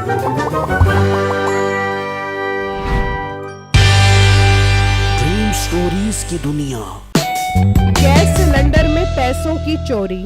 Dream stories की दुनिया। Gas cylinder में पैसों की चोरी।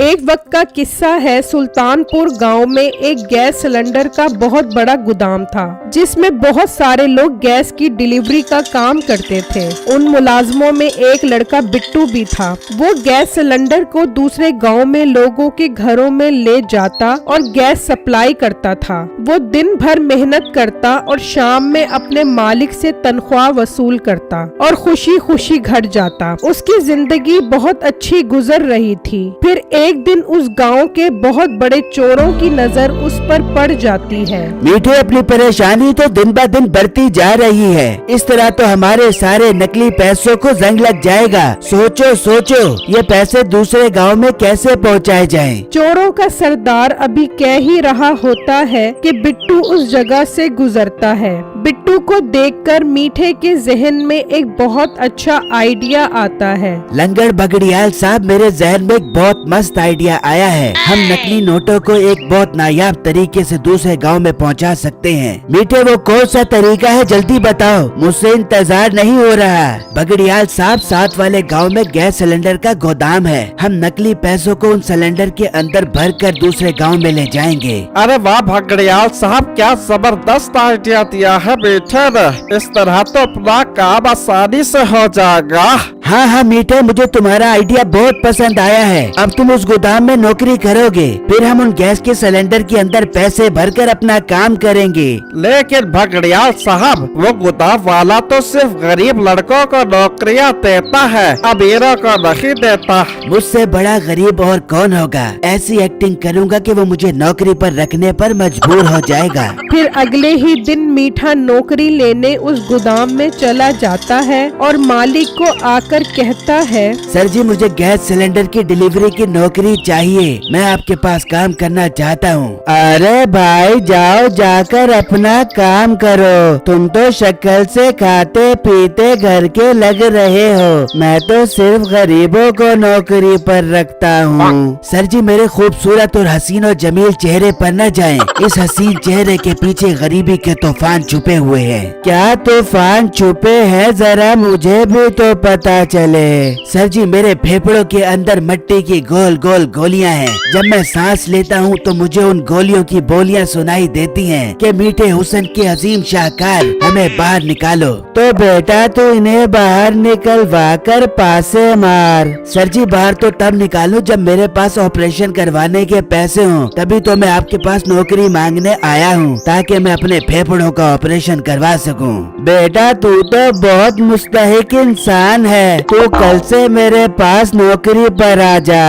एक वक्त का किस्सा है। सुल्तानपुर गांव में एक गैस सिलेंडर का बहुत बड़ा गोदाम था, जिसमें बहुत सारे लोग गैस की डिलीवरी का काम करते थे। उन मुलाजमों में एक लड़का बिट्टू भी था। वो गैस सिलेंडर को दूसरे गांव में लोगों के घरों में ले जाता और गैस सप्लाई करता था। वो दिन भर मेहनत करता और शाम में अपने मालिक से तनख्वाह वसूल करता और खुशी खुशी घर जाता। उसकी जिंदगी बहुत अच्छी गुजर रही थी। फिर एक दिन उस गांव के बहुत बड़े चोरों की नजर उस पर पड़ जाती है। मीठे, अपनी परेशानी तो दिन ब दिन बढ़ती जा रही है। इस तरह तो हमारे सारे नकली पैसों को जंग लग जाएगा। सोचो सोचो, ये पैसे दूसरे गांव में कैसे पहुंचाए जाएं? चोरों का सरदार अभी कह ही रहा होता है कि बिट्टू उस जगह से गुजरता है। बिट्टू को देखकर मीठे के जहन में एक बहुत अच्छा आइडिया आता है। लंगड़ बगड़ियाल साहब, मेरे जहन में एक बहुत मस्त आइडिया आया है। हम नकली नोटों को एक बहुत नायाब तरीके से दूसरे गांव में पहुंचा सकते हैं। मीठे, वो कौन सा तरीका है, जल्दी बताओ, मुझसे इंतजार नहीं हो रहा। बगड़ियाल साहब, साथ वाले गांव में गैस सिलेंडर का गोदाम है। हम नकली पैसों को उन सिलेंडर के अंदर भरकर दूसरे गांव में ले जाएंगे। अरे वाह बगड़ियाल साहब, क्या जबरदस्त आइडिया दिया है मीठे ने। इस तरह तो अपना काम आसानी से हो जाएगा। हाँ हाँ मीठे, मुझे तुम्हारा आइडिया बहुत पसंद आया है। अब तुम उस गोदाम में नौकरी करोगे, फिर हम उन गैस के सिलेंडर के अंदर पैसे भरकर अपना काम करेंगे। लेकिन बगड़ियाल साहब, वो गोदाम वाला तो सिर्फ गरीब लड़कों को नौकरियां देता है, अमीरों को नहीं देता। मुझसे बड़ा गरीब और कौन होगा। ऐसी एक्टिंग करूँगा कि वो मुझे नौकरी पर रखने पर मजबूर हो जाएगा। फिर अगले ही दिन मीठा नौकरी लेने उस गोदाम में चला जाता है और मालिक को आकर कहता है, सर जी, मुझे गैस सिलेंडर की डिलीवरी की नौकरी चाहिए। मैं आपके पास काम करना चाहता हूँ। अरे भाई, जाओ जाकर अपना काम करो। तुम तो शक्ल से खाते पीते घर के लग रहे हो। मैं तो सिर्फ गरीबों को नौकरी पर रखता हूँ। सर जी, मेरे खूबसूरत और हसीन और जमील चेहरे पर न जाएं। इस हसीन चेहरे के पीछे गरीबी के तूफान छुपे हुए हैं। क्या तूफान छुपे हैं, जरा मुझे भी तो पता चले। सर जी, मेरे फेफड़ों के अंदर मिट्टी की गोल गोल गोलियां हैं। जब मैं सांस लेता हूँ तो मुझे उन गोलियों की बोलियां सुनाई देती हैं कि मीठे हुस्न के अजीम शाहकार, हमें बाहर निकालो। तो बेटा, तू इन्हें बाहर निकलवा कर पासे मार। सर जी, बाहर तो तब निकालूं जब मेरे पास ऑपरेशन करवाने के पैसे हों। तभी तो मैं आपके पास नौकरी मांगने आया हूँ, ताकि मैं अपने फेफड़ों का ऑपरेशन करवा सकूं। बेटा, तू तो बहुत मुस्तहिक इंसान है। तू कल से मेरे पास नौकरी पर आ जा।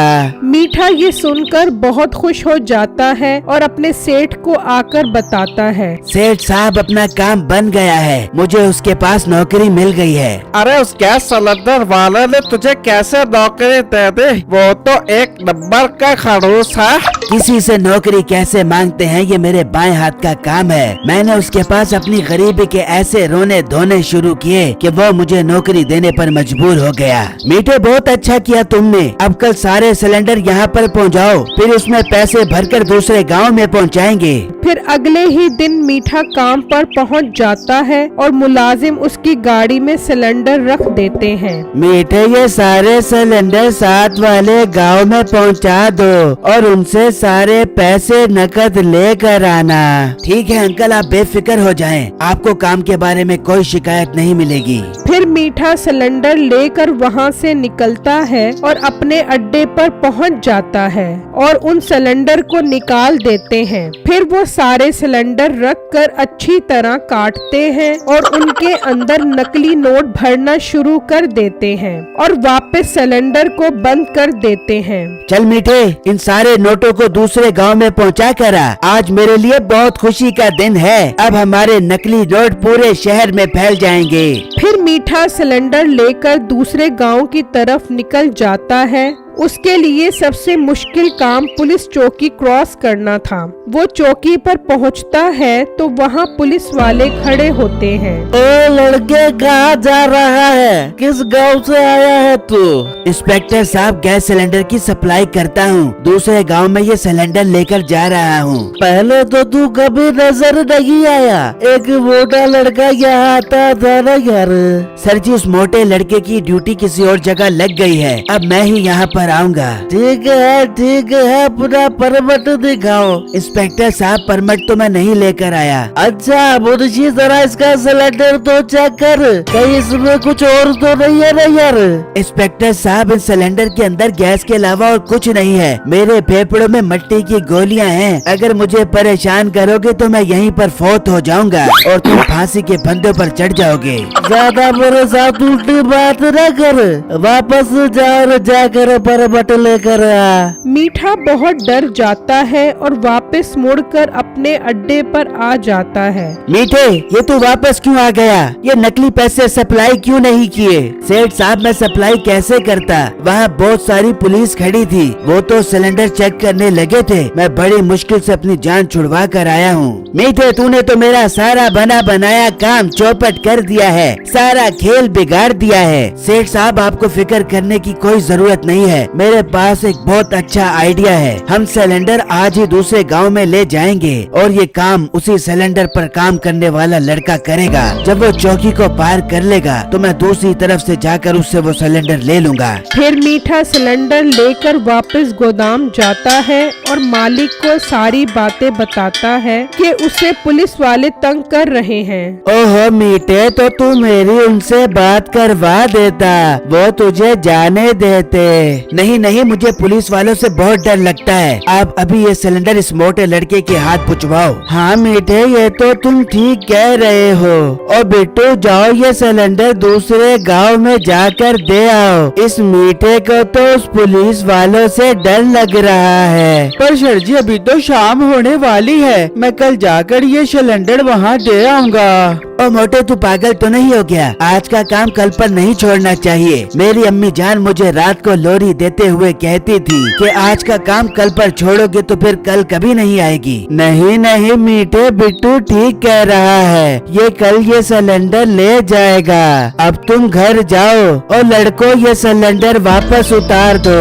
मीठा ये सुनकर बहुत खुश हो जाता है और अपने सेठ को आकर बताता है, सेठ साहब, अपना काम बन गया है। मुझे उसके पास नौकरी मिल गई है। अरे उस गैस सिलेंडर वाले ने तुझे कैसे नौकरी दे दी? वो तो एक नंबर का खड़ूस है। किसी से नौकरी कैसे मांगते हैं, ये मेरे बाएं हाथ का काम है। मैंने उसके पास अपनी गरीबी के ऐसे रोने धोने शुरू किए कि वो मुझे नौकरी देने पर मजबूर हो गया। मीठे, बहुत अच्छा किया तुमने। अब कल सारे सिलेंडर यहाँ पर पहुँचाओ, फिर उसमें पैसे भरकर दूसरे गांव में पहुँचाएंगे। फिर अगले ही दिन मीठा काम पर पहुँच जाता है और मुलाजिम उसकी गाड़ी में सिलेंडर रख देते हैं। मीठे, ये सारे सिलेंडर साथ वाले गांव में पहुँचा दो और उनसे सारे पैसे नकद लेकर आना। ठीक है अंकल, आप बेफिक्र हो जाएं। आपको काम के बारे में कोई शिकायत नहीं मिलेगी। फिर मीठा सिलेंडर लेकर वहाँ से निकलता है और अपने अड्डे पर पहुँच जाता है और उन सिलेंडर को निकाल देते हैं। फिर वो सारे सिलेंडर रखकर अच्छी तरह काटते हैं और उनके अंदर नकली नोट भरना शुरू कर देते हैं और वापस सिलेंडर को बंद कर देते हैं। चल मीठे, इन सारे नोटों को दूसरे गांव में पहुंचा कर आ। आज मेरे लिए बहुत खुशी का दिन है। अब हमारे नकली नोट पूरे शहर में फैल जाएंगे। फिर मीठा सिलेंडर लेकर दूसरे गांव की तरफ निकल जाता है उसके लिए सबसे मुश्किल काम पुलिस चौकी क्रॉस करना था। वो चौकी पर पहुंचता है तो वहाँ पुलिस वाले खड़े होते हैं। ओ लड़के, कहाँ जा रहा है? किस गांव से आया है तू? इंस्पेक्टर साहब, गैस सिलेंडर की सप्लाई करता हूँ। दूसरे गांव में ये सिलेंडर लेकर जा रहा हूँ। पहले तो तू कभी नजर नहीं आया। एक मोटा लड़का यहाँ आता था ना यार। सर जी, उस मोटे लड़के की ड्यूटी किसी और जगह लग गई है। अब मैं ही यहाँ पर आऊँगा। ठीक है, अपना परमिट दिखाओ। इंस्पेक्टर साहब, परमिट तो मैं नहीं लेकर आया। अच्छा मुझे जरा इसका सिलेंडर तो चेक कर, कहीं इसमें कुछ और तो नहीं है ना यार। इंस्पेक्टर साहब, इस सिलेंडर के अंदर गैस के अलावा और कुछ नहीं है। मेरे फेफड़ों में मिट्टी की गोलियां हैं। अगर मुझे परेशान करोगे तो मैं यहीं पर फौत हो जाऊंगा और तुम फांसी के फंदे पर चढ़ जाओगे। ज्यादा मेरे साथ उल्टी बात न कर। वापस जा और जाकर परमिट लेकर आ। मीठा बहुत डर जाता है और वापस मुड़कर अपने अड्डे पर आ जाता है। मीठे, ये तू वापस क्यों आ गया? ये नकली पैसे सप्लाई क्यों नहीं किए? सेठ साहब, मैं सप्लाई कैसे करता? वहाँ बहुत सारी पुलिस खड़ी थी। वो तो सिलेंडर चेक करने लगे थे। मैं बड़ी मुश्किल से अपनी जान छुड़वा कर आया हूँ। मीठे, तूने तो मेरा सारा बना बनाया काम चौपट कर दिया है। सारा खेल बिगाड़ दिया है। सेठ साहब, आपको फिक्र करने की कोई जरूरत नहीं है। मेरे पास एक बहुत अच्छा आइडिया है। हम सिलेंडर आज ही दूसरे गांव में ले जाएंगे और ये काम उसी सिलेंडर पर काम करने वाला लड़का करेगा। जब वो चौकी को पार कर लेगा तो मैं दूसरी तरफ से जाकर उससे वो सिलेंडर ले लूंगा। फिर मीठा सिलेंडर लेकर वापस गोदाम जाता है और मालिक को सारी बातें बताता है कि उसे पुलिस वाले तंग कर रहे हैं। ओहो मीठे, तो तू मेरी उनसे बात करवा देता, वो तुझे जाने देते। नहीं, मुझे पुलिस वालों से बहुत डर लगता है। आप अभी ये सिलेंडर इस मोटे लड़के के हाथ पहुँचवाओ। हाँ मीठे, ये तो तुम ठीक कह रहे हो। और बिट्टू, जाओ ये सिलेंडर दूसरे गांव में जाकर दे आओ। इस मीठे को तो उस पुलिस वालों से डर लग रहा है। पर सर जी, अभी तो शाम होने वाली है। मैं कल जाकर ये सिलेंडर वहाँ दे आऊंगा। ओ मोटे, तू पागल तो नहीं हो गया? आज का काम कल पर नहीं छोड़ना चाहिए। मेरी अम्मी जान मुझे रात को लोरी देते हुए कहती थी कि आज का काम कल पर छोड़ोगे तो फिर कल कभी नहीं आएगी। नहीं मीठे, बिट्टू ठीक कह रहा है। ये कल ये सिलेंडर ले जाएगा। अब तुम घर जाओ और लड़कों ये सिलेंडर वापस उतार दो।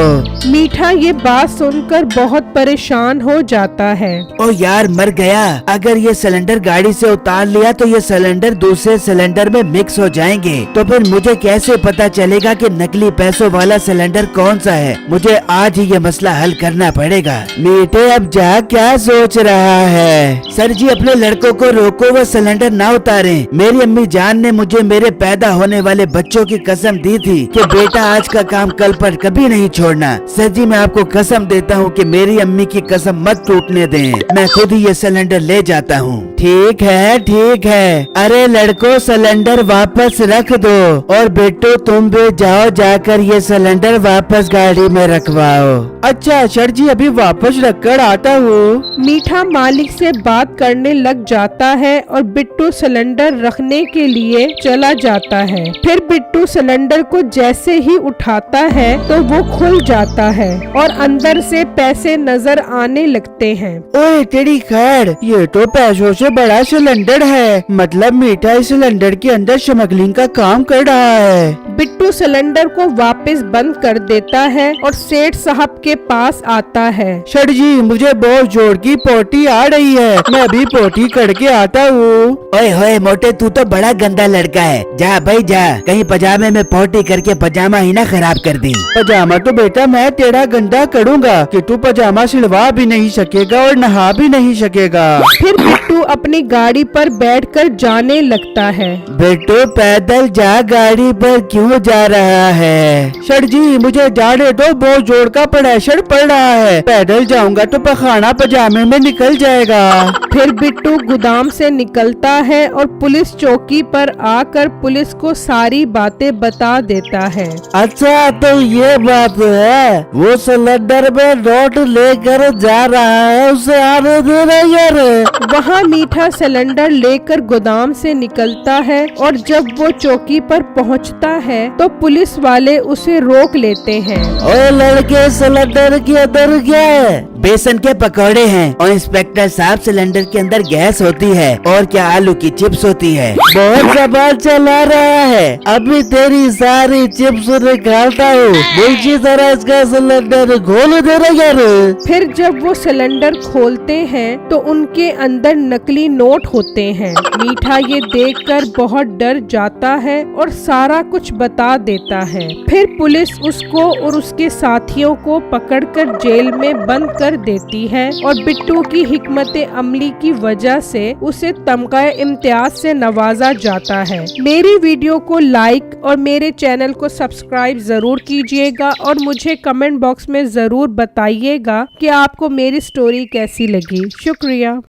मीठा ये बात सुनकर बहुत परेशान हो जाता है। ओ यार, मर गया। अगर ये सिलेंडर गाड़ी से उतार लिया तो ये सिलेंडर दूसरे सिलेंडर में मिक्स हो जाएंगे। तो फिर मुझे कैसे पता चलेगा कि नकली पैसों वाला सिलेंडर कौन सा है? मुझे आज ही ये मसला हल करना पड़ेगा। मीठे, अब जा क्या सोच रहा है? सर जी, अपने लड़कों को रोको, वो सिलेंडर ना उतारें। मेरी अम्मी जान ने मुझे मेरे पैदा होने वाले बच्चों की कसम दी थी कि बेटा आज का काम कल पर कभी नहीं छोड़ना। सर जी, मैं आपको कसम देता हूँ कि मेरी अम्मी की कसम मत टूटने दें। मैं खुद ही ये सिलेंडर ले जाता हूँ। ठीक है। अरे लड़कों, सिलेंडर वापस रख दो। और बेटो, तुम भी जाओ, जाकर ये सिलेंडर वापस गाड़ी में रखवाओ। अच्छा सर जी, अभी वापस रखकर आता हूँ। मीठा मालिक से बात करने लग जाता है और बिट्टू सिलेंडर रखने के लिए चला जाता है। फिर बिट्टू सिलेंडर को जैसे ही उठाता है तो वो खुल जाता है और अंदर से पैसे नजर आने लगते हैं। ओए तेरी खैर, ये तो पैसों से बड़ा सिलेंडर है। मतलब मीठा इस सिलेंडर के अंदर स्मगलिंग का काम कर रहा है। बिट्टू सिलेंडर को वापस बंद कर देता है और सेठ साहब के पास आता है। सर जी, मुझे बहुत जोर की पोटी आ रही है। मैं अभी पोटी करके आता हूँ। ओए होए मोटे, तू तो बड़ा गंदा लड़का है। जा भाई जा, कहीं पजामे में पोटी करके पजामा ही ना खराब कर दी। पजामा तो बेटा मैं तेरा गंदा करूँगा कि तू पजामा सिलवा भी नहीं सकेगा और नहा भी नहीं सकेगा। फिर बिट्टू अपनी गाड़ी पर बैठकर जाने लगता है। बेटो पैदल जा, गाड़ी पर क्यों जा रहा है? सर जी, मुझे जाने दो, बहुत जोर का प्रेशर पड़ रहा है। पैदल जाऊंगा तो पखाना पजामे में निकल जाएगा। फिर बिट्टू गोदाम से निकलता है और पुलिस चौकी पर आकर पुलिस को सारी बातें बता देता है। अच्छा तो ये बात है, वो सिलेंडर में नोट लेकर जा रहा है, उसे आने देना यार। वहाँ मीठा सिलेंडर लेकर गोदाम से निकलता है और जब वो चौकी पर पहुंचता है तो पुलिस वाले उसे रोक लेते हैं। ओ लड़के, सिलेंडर के अंदर क्या है? बेसन के पकौड़े हैं। और इंस्पेक्टर साहब, सिलेंडर के अंदर गैस होती है और क्या आलू की चिप्स होती है। बहुत सवाल चला रहा है, अभी तेरी सारी चिप्स निकालता हूँ। मुझे तरह इसका सिलेंडर खोल दे रहा यार। फिर जब वो सिलेंडर खोलते हैं तो उनके अंदर नकली नोट होते हैं। मीठा ये देखकर बहुत डर जाता है और सारा कुछ बता देता है। फिर पुलिस उसको और उसके साथियों को पकड़कर जेल में बंद कर देती है और बिट्टू की हिकमत अमली की वजह से उसे तमगा इम्तियाज से नवाजा जाता है। मेरी वीडियो को लाइक और मेरे चैनल को सब्सक्राइब जरूर कीजिएगा और मुझे कमेंट बॉक्स में जरूर बताइएगा कि आपको मेरी स्टोरी कैसी लगी। शुक्रिया।